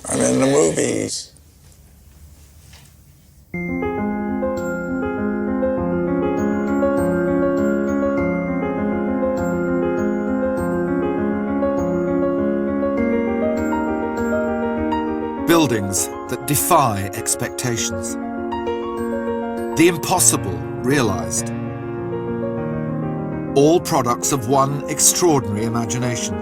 I'm in the movies. Buildings that defy expectations. The impossible realized. All products of one extraordinary imagination.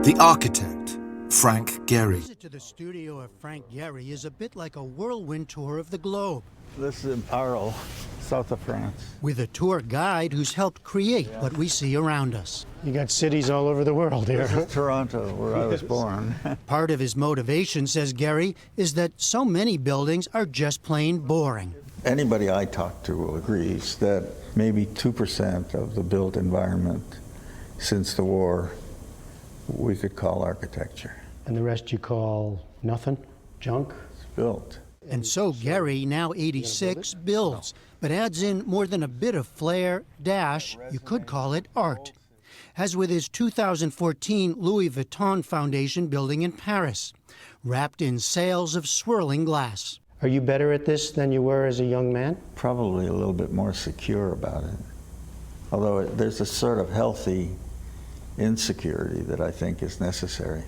The architect, Frank Gehry. A visit to the studio of Frank Gehry is a bit like a whirlwind tour of the globe. This is in Arles, south of France. With a tour guide who's helped create what we see around us. You got cities all over the world here. This is Toronto, where I was born. Part of his motivation, says Gehry, is that so many buildings are just plain boring. Anybody I talk to agrees that maybe 2% of the built environment since the war we could call architecture. And the rest you call nothing? Junk? It's built. And so Gehry, now 86, builds, but adds in more than a bit of flair, dash, you could call it art. As with his 2014 Louis Vuitton Foundation building in Paris, wrapped in sails of swirling glass. Are you better at this than you were as a young man? Probably a little bit more secure about it. Although there's a sort of healthy insecurity that I think is necessary.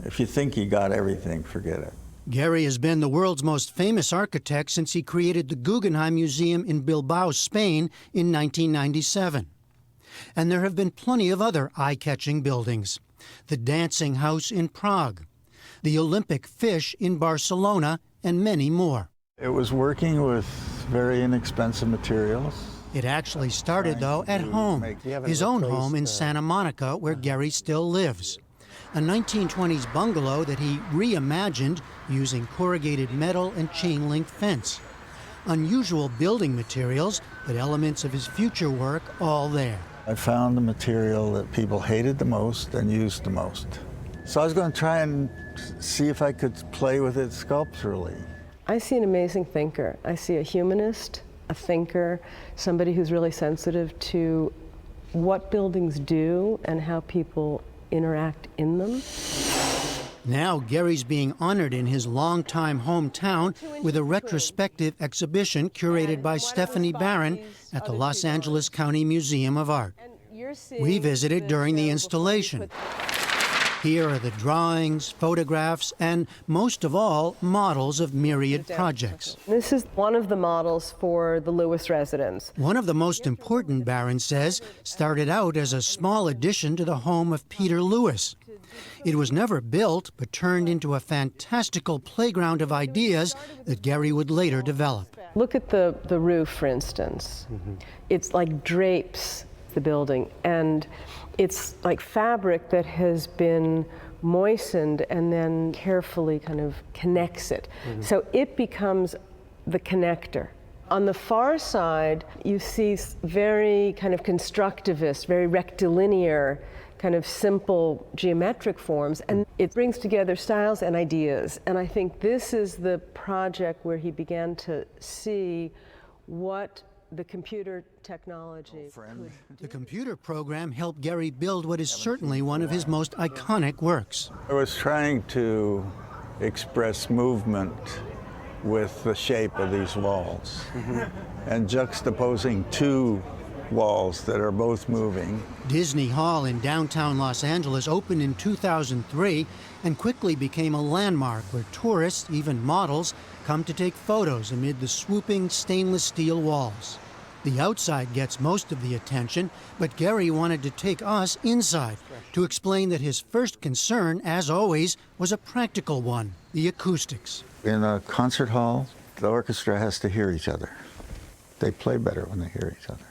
If you think you got everything, forget it. Gehry has been the world's most famous architect since he created the Guggenheim Museum in Bilbao, Spain in 1997. And there have been plenty of other eye-catching buildings. The Dancing House in Prague, the Olympic Fish in Barcelona, and many more. It was working with very inexpensive materials. It actually started, though, at home, his own home in Santa Monica, where Gehry still lives. A 1920s bungalow that he reimagined using corrugated metal and chain-link fence. Unusual building materials, but elements of his future work all there. I found the material that people hated the most and used the most. So I was going to try and see if I could play with it sculpturally. I see an amazing thinker. I see a humanist, a thinker, somebody who's really sensitive to what buildings do and how people interact in them. Now Gehry's being honored in his longtime hometown with a retrospective exhibition curated by Stephanie Barron at the Los Angeles County Museum of Art. We visited during the installation. Here are the drawings, photographs, and most of all, models of myriad projects. This is one of the models for the Lewis residence. One of the most important, Barron says, started out as a small addition to the home of Peter Lewis. It was never built, but turned into a fantastical playground of ideas that Gehry would later develop. Look at the roof, for instance. It's like drapes the building, and it's like fabric that has been moistened and then carefully kind of connects it. So it becomes the connector. On the far side, you see very kind of constructivist, very rectilinear, kind of simple geometric forms, and it brings together styles and ideas. And I think this is the project where he began to see what the computer technology could do. The computer program helped Gehry build what is certainly one of his most iconic works. I was trying to express movement with the shape of these walls and juxtaposing two walls that are both moving. Disney Hall in downtown Los Angeles opened in 2003 and quickly became a landmark where tourists, even models, come to take photos amid the swooping stainless steel walls. The outside gets most of the attention, but Gehry wanted to take us inside to explain that his first concern, as always, was a practical one, the acoustics. In a concert hall, the orchestra has to hear each other. They play better when they hear each other.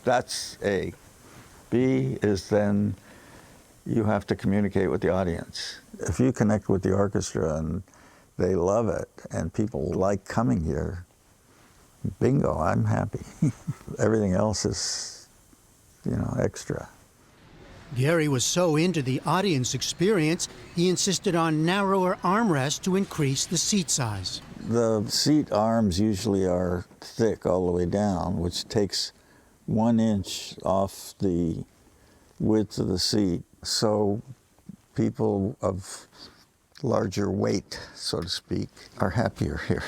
That's A. B is then you have to communicate with the audience. If you connect with the orchestra and they love it and people like coming here, bingo, I'm happy. Everything else is, extra. Gehry was so into the audience experience, he insisted on narrower armrests to increase the seat size. The seat arms usually are thick all the way down, which takes 1 inch off the width of the seat So people of larger weight, so to speak, are happier here.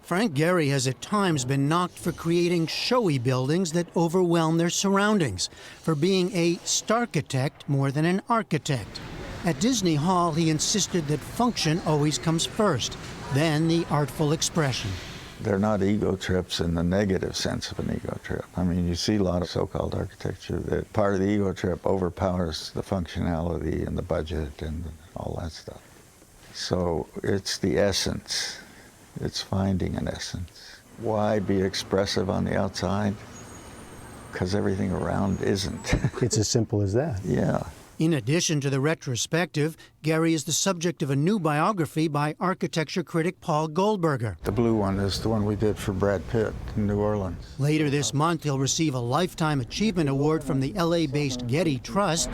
Frank Gehry has at times been knocked for creating showy buildings that overwhelm their surroundings, for being a starchitect more than an architect. At Disney Hall, he insisted that function always comes first, then the artful expression. They're not ego trips in the negative sense of an ego trip. I mean, you see a lot of so-called architecture that part of the ego trip overpowers the functionality and the budget and all that stuff. So it's the essence. It's finding an essence. Why be expressive on the outside? Because everything around isn't. It's as simple as that. Yeah. In addition to the retrospective, Gehry is the subject of a new biography by architecture critic Paul Goldberger. The blue one is the one we did for Brad Pitt in New Orleans. Later this month, he'll receive a Lifetime Achievement Award from the LA-based Getty Trust.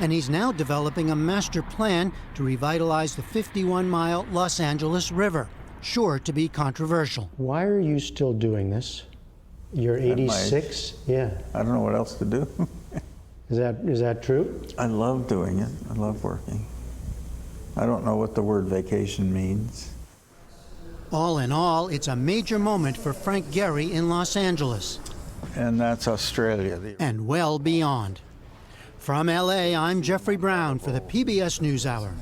And he's now developing a master plan to revitalize the 51-mile Los Angeles River, sure to be controversial. Why are you still doing this? You're 86? Yeah. I don't know what else to do. Is that true? I love doing it. I love working. I don't know what the word vacation means. All in all, it's a major moment for Frank Gehry in Los Angeles. And that's Australia. And well beyond. From LA, I'm Jeffrey Brown for the PBS NewsHour.